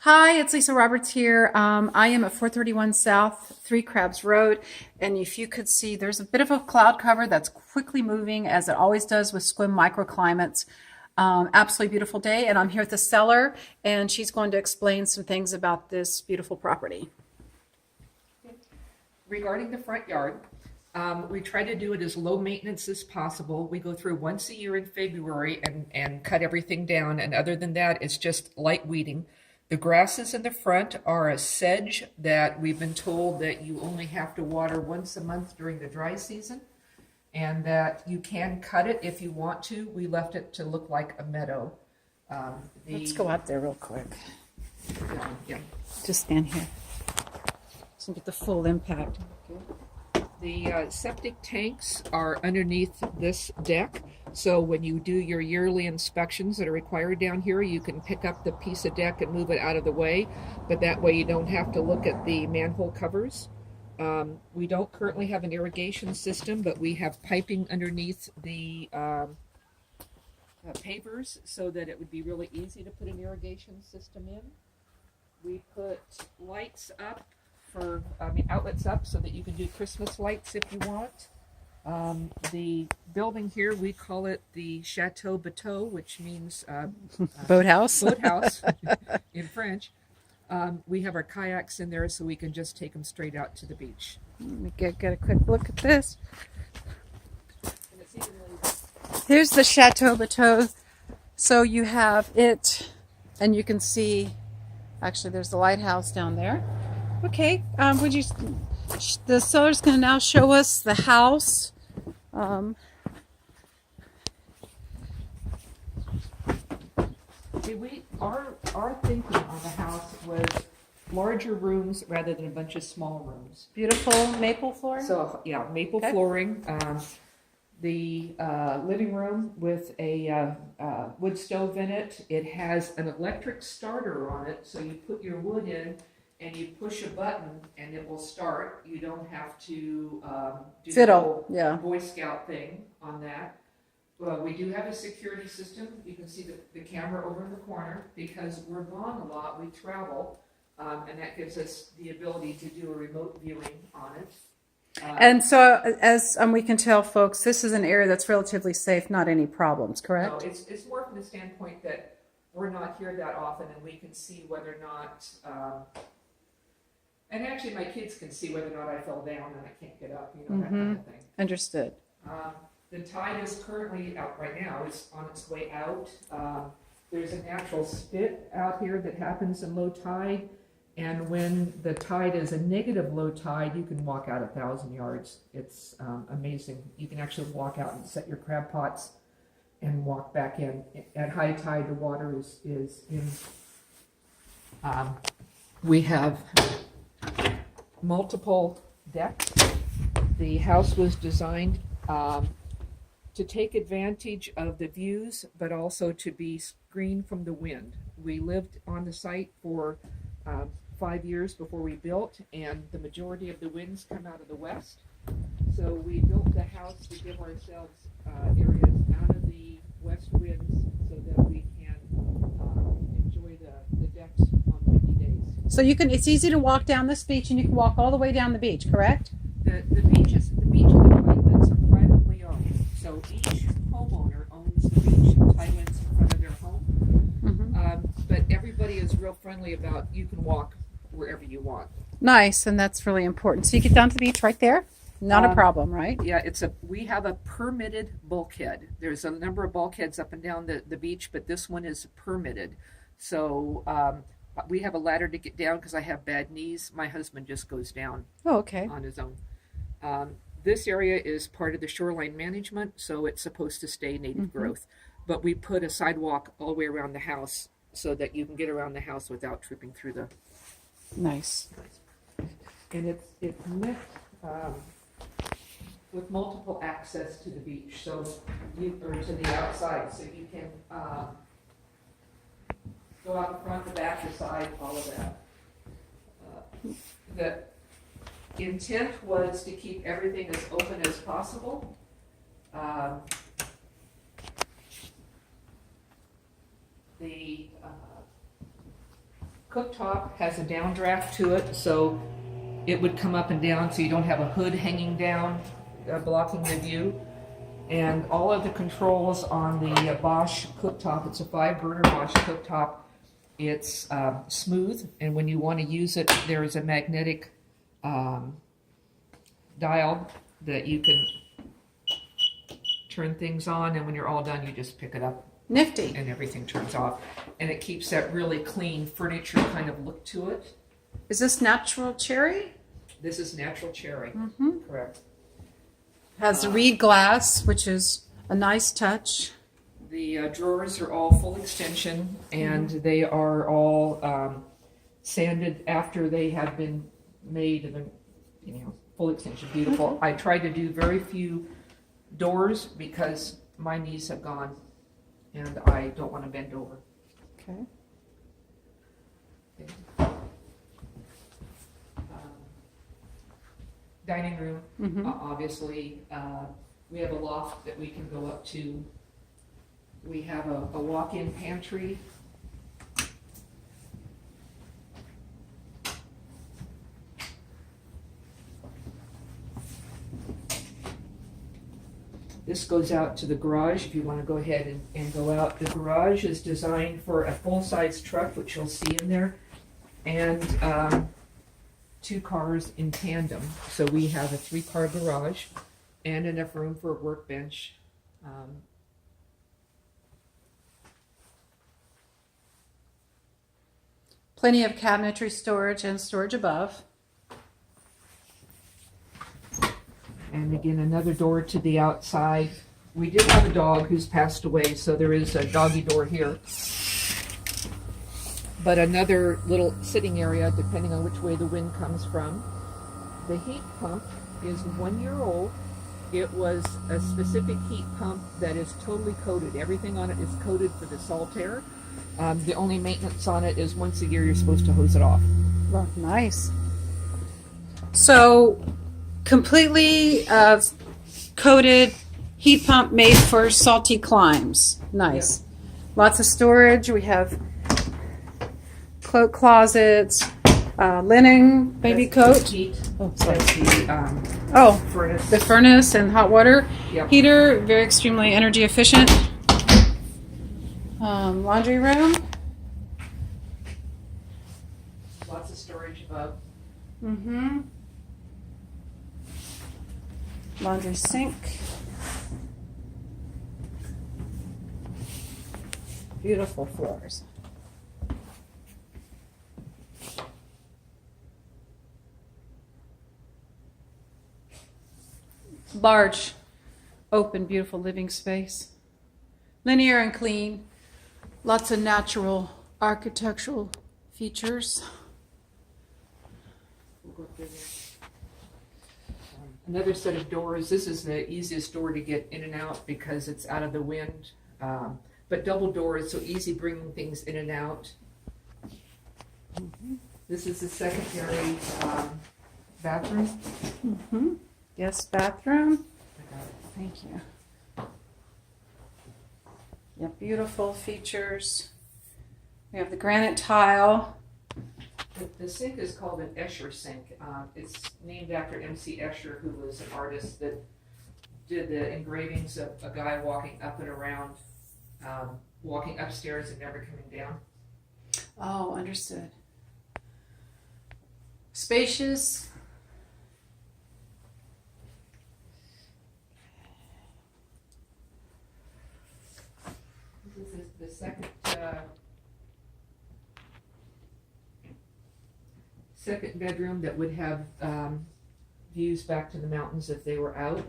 Hi, it's Lisa Roberts here. I am at 431 South, Three Crabs Road, and if you could see, there's a bit of a cloud cover that's quickly moving, as it always does with SQUIM microclimates. Absolutely beautiful day, and I'm here with the seller, and she's going to explain some things about this beautiful property. Regarding the front yard, we try to do it as low maintenance as possible. We go through once a year in February and cut everything down. And other than that, it's just light weeding. The grasses in the front are a sedge that we've been told that you only have to water once a month during the dry season, and that you can cut it if you want to. We left it to look like a meadow. Let's go out there real quick. Yeah. Just stand here so you get the full impact. The septic tanks are underneath this deck, so when you do your yearly inspections that are required down here, you can pick up the piece of deck and move it out of the way, but that way you don't have to look at the manhole covers. We don't currently have an irrigation system, but we have piping underneath the pavers so that it would be really easy to put an irrigation system in. We put lights up outlets up so that you can do Christmas lights if you want. The building here, we call it the Chateau Bateau, which means Boathouse. boathouse in French. We have our kayaks in there so we can just take them straight out to the beach. Let me get a quick look at this. Here's the Chateau Bateau. So you have it, and you can see, actually there's the lighthouse down there. Okay, the seller's going to now show us the house. Our thinking on the house was larger rooms rather than a bunch of small rooms. Beautiful maple flooring. So yeah, maple flooring. The living room with a wood stove in it. It has an electric starter on it, so you put your wood in and you push a button and it will start. You don't have to do Fiddle, the yeah. Boy Scout thing on that. We do have a security system. You can see the camera over in the corner. Because we're gone a lot, we travel, and that gives us the ability to do a remote viewing on it. And so, as we can tell, folks, this is an area that's relatively safe, not any problems, correct? No, it's more from the standpoint that we're not here that often, and we can see whether or not, and actually my kids can see whether or not I fell down and I can't get up, that kind of thing. Understood. The tide is currently out right now. It's on its way out. There's a natural spit out here that happens in low tide. And when the tide is a negative low tide, you can walk out 1,000 yards. It's amazing. You can actually walk out and set your crab pots and walk back in. At high tide, the water is in. We have multiple decks. The house was designed to take advantage of the views, but also to be screened from the wind. We lived on the site for 5 years before we built, and the majority of the winds come out of the west. So we built the house to give ourselves areas out of the west winds so that we can enjoy the decks on windy days. So it's easy to walk down this beach, and you can walk all the way down the beach, correct? The beach and the tidelands are privately owned. So each homeowner owns the beach and tidelands in front of their home. But everybody is real friendly about you can walk wherever you want. Nice, and that's really important. So you get down to the beach right there? Not a problem, right? Yeah, we have a permitted bulkhead. There's a number of bulkheads up and down the beach, but this one is permitted. So we have a ladder to get down because I have bad knees. My husband just goes down on his own. This area is part of the shoreline management, so it's supposed to stay native growth. But we put a sidewalk all the way around the house so that you can get around the house without tripping through the... Nice. And it's lit with multiple access to the beach, or to the outside, so you can go out the front, the back, the side, all of that. The intent was to keep everything as open as possible. The cooktop has a downdraft to it, so it would come up and down, so you don't have a hood hanging down, blocking the view. And all of the controls on the Bosch cooktop, it's a 5-burner Bosch cooktop. It's smooth, and when you want to use it, there is a magnetic dial that you can turn things on, and when you're all done, you just pick it up. Nifty. And everything turns off. And it keeps that really clean furniture kind of look to it. Is this natural cherry? This is natural cherry, correct. Has the reed glass, which is a nice touch. The drawers are all full extension, and they are all sanded after they have been made, and full extension, beautiful. I tried to do very few doors because my knees have gone, and I don't want to bend over. Okay. Dining room, obviously. We have a loft that we can go up to. We have a walk-in pantry. This goes out to the garage if you want to go ahead and go out. The garage is designed for a full-size truck, which you'll see in there, and 2 cars in tandem. So we have a 3-car garage and enough room for a workbench. Plenty of cabinetry storage and storage above. And again, another door to the outside. We did have a dog who's passed away, so there is a doggy door here. But another little sitting area, depending on which way the wind comes from. The heat pump is 1 year old. It was a specific heat pump that is totally coated. Everything on it is coated for the salt air. The only maintenance on it is once a year you're supposed to hose it off. Well, nice. So, completely coated heat pump made for salty climes. Nice. Yeah. Lots of storage. We have cloak closets, linen, baby coat. Heat. Oh, sorry. That's the Oh, furnace. the furnace and hot water Yep. heater, very extremely energy efficient. Laundry room. Lots of storage above. Laundry sink. Beautiful floors. Large, open, beautiful living space. Linear and clean. Lots of natural architectural features. We'll go through there. Another set of doors. This is the easiest door to get in and out because it's out of the wind. But double doors, so easy bringing things in and out. This is the secondary bathroom. Yes, bathroom. I got it. Thank you. Yeah, beautiful features. We have the granite tile. The sink is called an Escher sink. It's named after M.C. Escher, who was an artist that did the engravings of a guy walking up and around, walking upstairs and never coming down. Oh, understood. Spacious. This is the second bedroom that would have views back to the mountains if they were out.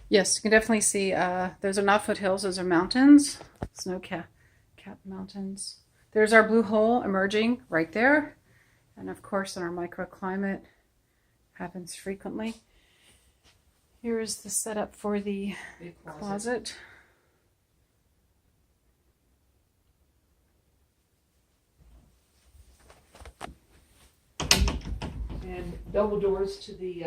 Yes, you can definitely see those are not foothills, those are mountains. Snow cap mountains. There's our blue hole emerging right there. And of course, in our microclimate, happens frequently. Here is the setup for the Big closet. And double doors to the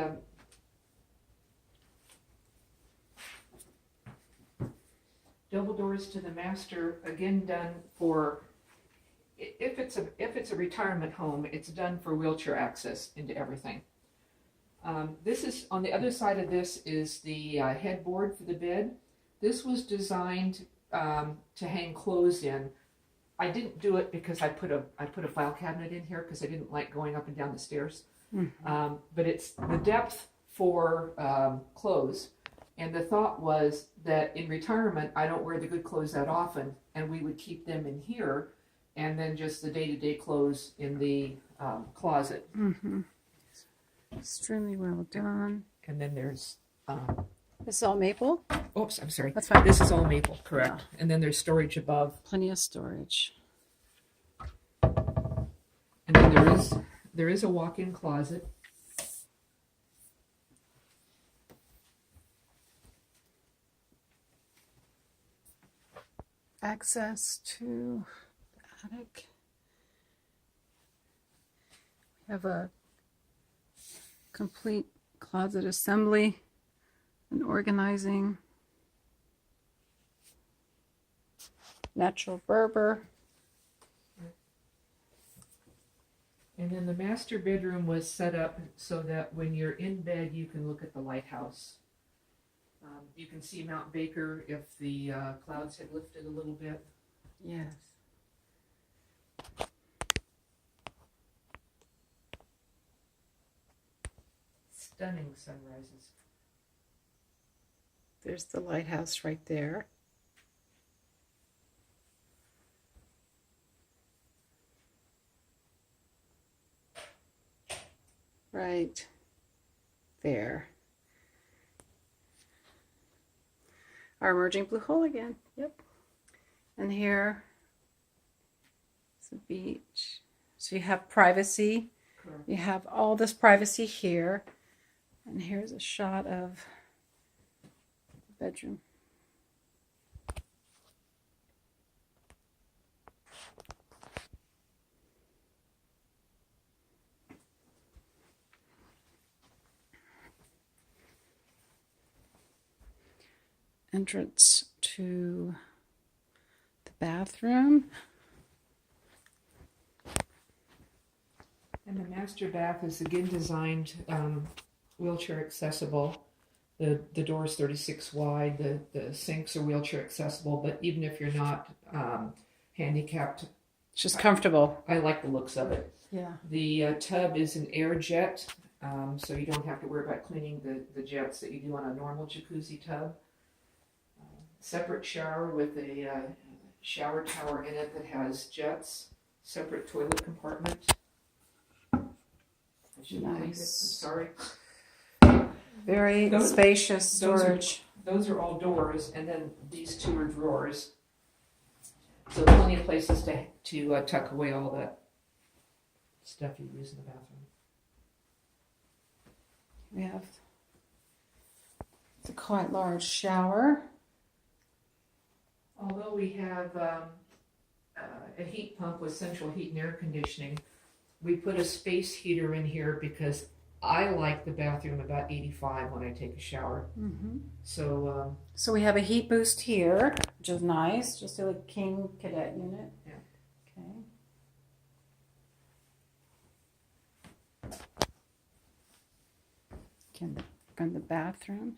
double doors to the master, again done for, if it's a retirement home, it's done for wheelchair access into everything. This is, on the other side of this is the headboard for the bed. This was designed to hang clothes in. I didn't do it because I put a file cabinet in here because I didn't like going up and down the stairs. Mm-hmm. But it's the depth for clothes. And the thought was that in retirement, I don't wear the good clothes that often, and we would keep them in here, and then just the day-to-day clothes in the closet. Mm-hmm. Extremely well done. And then there's, This is all maple? oops, I'm sorry. That's fine. This is all maple, correct. Yeah. And then there's storage above. Plenty of storage. And then there is a walk-in closet. Access to the attic. We have a complete closet assembly and organizing. Natural Berber. And then the master bedroom was set up so that when you're in bed, you can look at the lighthouse. You can see Mount Baker if the clouds had lifted a little bit. Yes. Stunning sunrises. There's the lighthouse right there. Right there. Our emerging blue hole again. Yep. And here is the beach. So you have privacy. Correct. You have all this privacy here. And here's a shot of the bedroom. Entrance to the bathroom. And the master bath is again designed wheelchair accessible. The door is 36 wide. The sinks are wheelchair accessible, but even if you're not handicapped, It's just comfortable. I like the looks of it. Yeah. The tub is an air jet, so you don't have to worry about cleaning the jets that you do on a normal jacuzzi tub. Separate shower with a shower tower in it that has jets. Separate toilet compartment. I shouldn't think it. I'm Nice. sorry. Very Those- spacious those are- storage. Those are all doors, and then these two are drawers. So plenty of places to tuck away all that stuff you use in the bathroom. We have the quite large shower. Although we have a heat pump with central heat and air conditioning, we put a space heater in here because I like the bathroom about 85 when I take a shower. Mm-hmm. So So we have a heat boost here, which is nice, just a king cadet unit. Yeah. Okay. From the bathroom.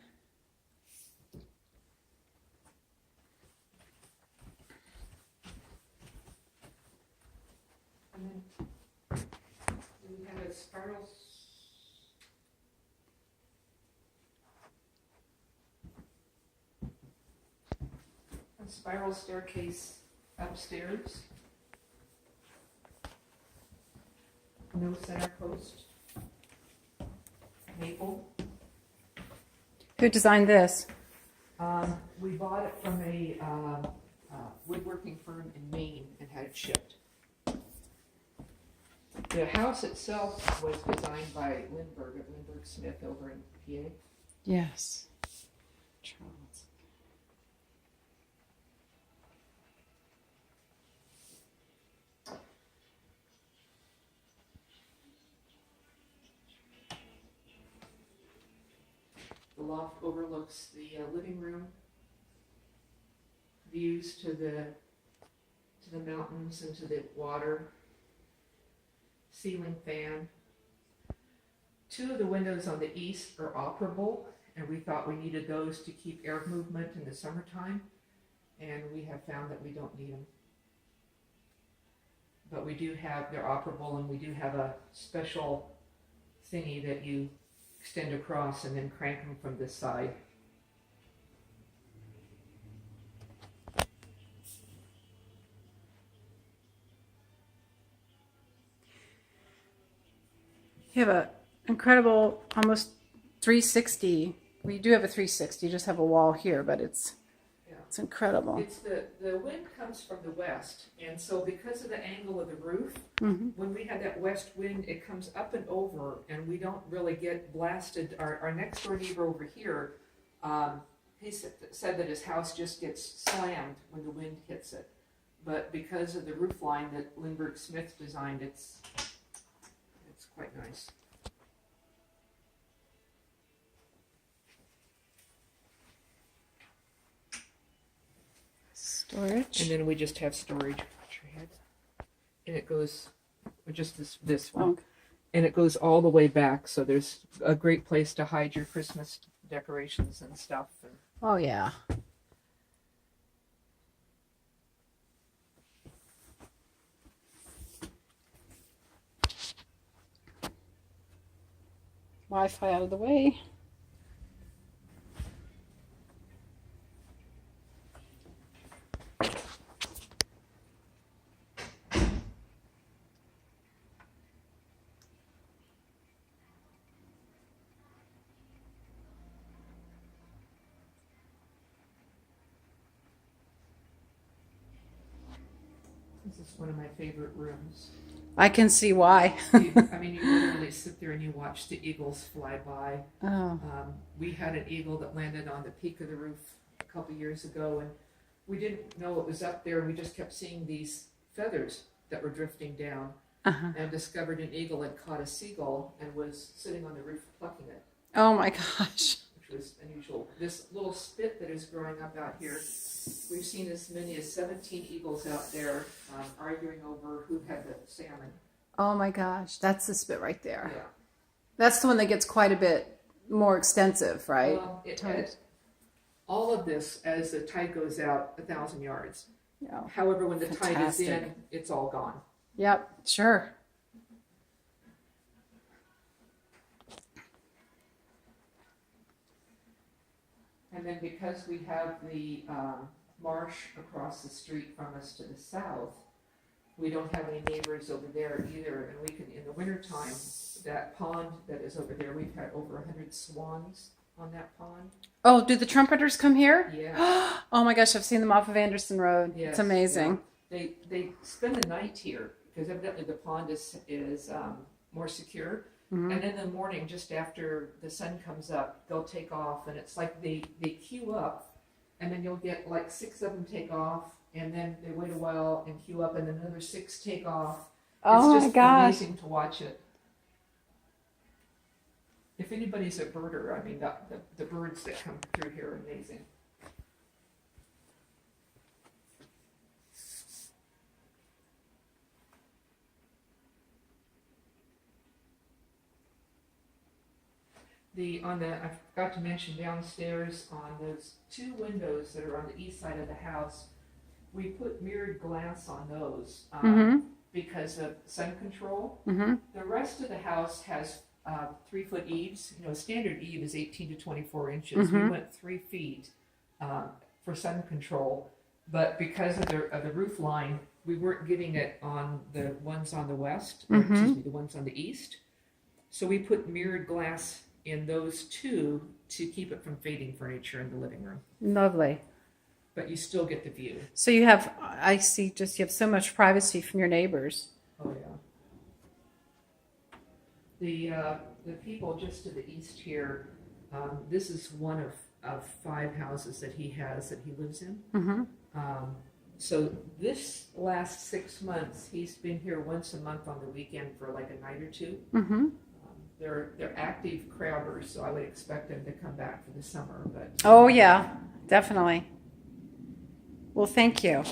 and then we have a spiral staircase upstairs. No center post. Maple. Who designed this? We bought it from a woodworking firm in Maine and had it shipped. The house itself was designed by Lindbergh of Lindbergh Smith over in PA. Yes. Charles. The loft overlooks the living room. views to the mountains and to the water. Ceiling fan. 2 of the windows on the east are operable, and we thought we needed those to keep air movement in the summertime, and we have found that we don't need them. But we do have, they're operable, and we do have a special thingy that you extend across and then crank them from this side. You have a incredible, almost 360. We do have a 360, just have a wall here, but it's incredible. It's the wind comes from the west, and so because of the angle of the roof, when we have that west wind, it comes up and over, and we don't really get blasted. Our next door neighbor over here, he said that his house just gets slammed when the wind hits it. But because of the roof line that Lindbergh Smith designed, it's quite nice. Storage. And then we just have storage. And it goes, just this one. Okay. And it goes all the way back, so there's a great place to hide your Christmas decorations and stuff. Oh, yeah. Wi-Fi out of the way. This is one of my favorite rooms. I can see why. You literally sit there and you watch the eagles fly by. Oh. We had an eagle that landed on the peak of the roof a couple years ago, and we didn't know it was up there, and we just kept seeing these feathers that were drifting down, and discovered an eagle had caught a seagull and was sitting on the roof plucking it. Oh my gosh. Which was unusual. This little spit that is growing up out here, we've seen as many as 17 eagles out there arguing over who had the salmon. Oh my gosh, that's the spit right there. Yeah. That's the one that gets quite a bit more extensive, right? Well, all of this, as the tide goes out, 1,000 yards. Yeah. However, when the tide is Fantastic. in, it's all gone. Yep, sure. And then because we have the marsh across the street from us to the south, we don't have any neighbors over there either. And we can, in the wintertime, that pond that is over there, we've had over 100 swans on that pond. Oh, do the trumpeters come here? Yeah. Oh my gosh, I've seen them off of Anderson Road. Yes, It's amazing. yeah. They spend the night here because evidently the pond is more secure. And in the morning, just after the sun comes up, they'll take off, and it's like they queue up, and then you'll get like 6 of them take off, and then they wait a while and queue up, and then another 6 take off. Oh It's my just gosh. amazing to watch it. If anybody's a birder, I mean, the birds that come through here are amazing. I forgot to mention downstairs on those 2 windows that are on the east side of the house, we put mirrored glass on those because of sun control. The rest of the house has 3-foot eaves. Standard eave is 18 to 24 inches. We went 3 feet for sun control, but because of the roof line, we weren't getting it on the ones on the west, or, excuse me, the ones on the east. So we put mirrored glass in those 2 to keep it from fading furniture in the living room. Lovely. But you still get the view. So you have, I see, you have so much privacy from your neighbors. Oh yeah. The people just to the east here, this is one of 5 houses that he has that he lives in. So this last 6 months, he's been here once a month on the weekend for like a night or 2. They're active crowders, so I would expect them to come back for the summer. But Oh yeah, definitely. Well, thank you.